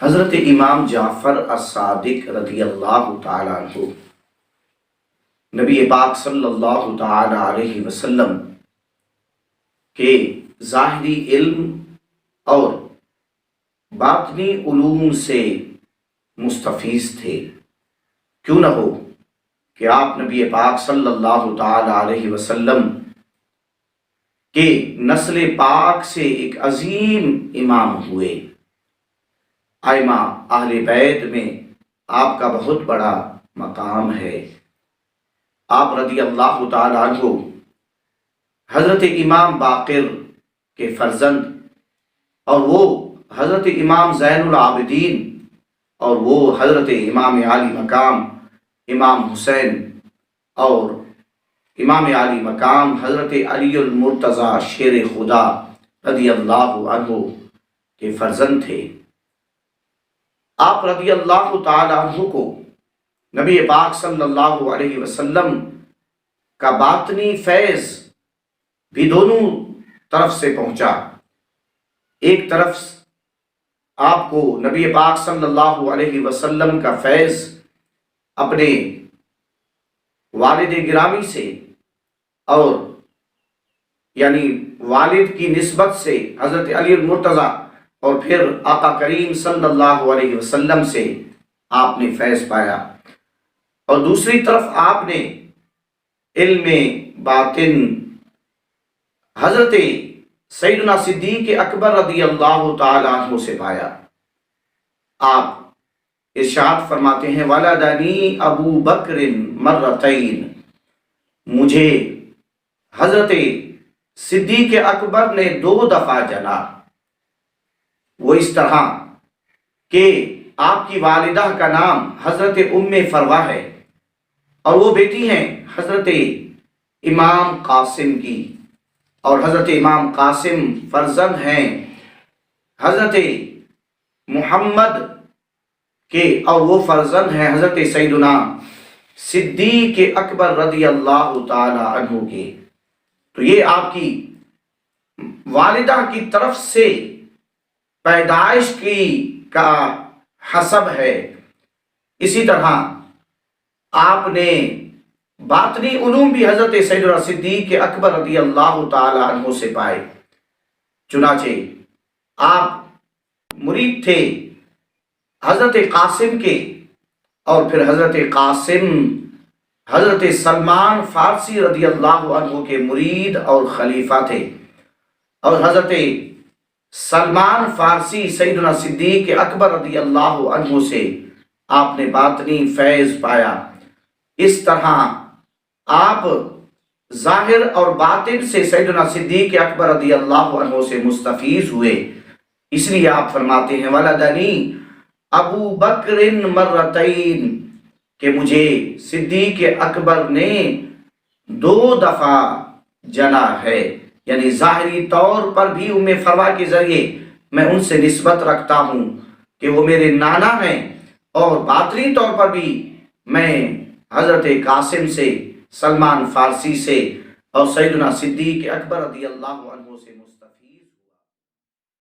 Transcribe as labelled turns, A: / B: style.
A: حضرت امام جعفر الصادق رضی اللہ تعالیٰ عنہ نبی پاک صلی اللہ تعالی علیہ وسلم کے ظاہری علم اور باطنی علوم سے مستفیض تھے۔ کیوں نہ ہو کہ آپ نبی پاک صلی اللہ تعالی علیہ وسلم کے نسل پاک سے ایک عظیم امام ہوئے۔ ائمہ اہل بیت میں آپ کا بہت بڑا مقام ہے۔ آپ رضی اللہ تعالی عنہ حضرت امام باقر کے فرزند، اور وہ حضرت امام زین العابدین اور وہ حضرت امام عالی مقام امام حسین اور امام عالی مقام حضرت علی المرتضیٰ شیر خدا رضی اللہ عنہ کے فرزند تھے۔ آپ رضی اللہ تعالی عنہ کو نبی پاک صلی اللہ علیہ وسلم کا باطنی فیض بھی دونوں طرف سے پہنچا۔ ایک طرف آپ کو نبی پاک صلی اللہ علیہ وسلم کا فیض اپنے والد گرامی سے اور یعنی والد کی نسبت سے حضرت علی المرتضیٰ اور پھر آقا کریم صلی اللہ علیہ وسلم سے آپ نے فیض پایا، اور دوسری طرف آپ نے علم باطن حضرت سیدنا صدیق اکبر رضی اللہ تعالی عنہ سے پایا۔ آپ ارشاد فرماتے ہیں ولدنی ابو بکر مرتین، مجھے حضرت صدیق اکبر نے 2 دفعہ جنا۔ وہ اس طرح کہ آپ کی والدہ کا نام حضرت ام فروہ ہے اور وہ بیٹی ہیں حضرت امام قاسم کی، اور حضرت امام قاسم فرزند ہیں حضرت محمد کے، اور وہ فرزند ہیں حضرت سیدنا صدیق اکبر رضی اللہ تعالی عنہ کے۔ تو یہ آپ کی والدہ کی طرف سے پیدائش کی کا حسب ہے۔ اسی طرح آپ نے باطنی علوم بھی حضرت سیدنا صدیق اکبر رضی اللہ تعالی عنہ سے پائے۔ چنانچہ آپ مرید تھے حضرت قاسم کے، اور پھر حضرت قاسم حضرت سلمان فارسی رضی اللہ عنہ کے مرید اور خلیفہ تھے، اور حضرت سلمان فارسی سیدنا صدیق اکبر رضی اللہ عنہ سے آپ نے باطنی فیض پایا۔ اس طرح آپ ظاہر اور باطن سے سیدنا صدیق اکبر رضی اللہ عنہ سے مستفیض ہوئے۔ اس لیے آپ فرماتے ہیں ولدنی ابو بکر مرتین، کہ مجھے صدیق اکبر نے 2 دفعہ جنا ہے، یعنی ظاہری طور پر بھی ام فروہ کے ذریعے میں ان سے نسبت رکھتا ہوں کہ وہ میرے نانا ہیں، اور باطنی طور پر بھی میں حضرت قاسم سے، سلمان فارسی سے اور سیدنا صدیق اکبر رضی اللہ عنہ سے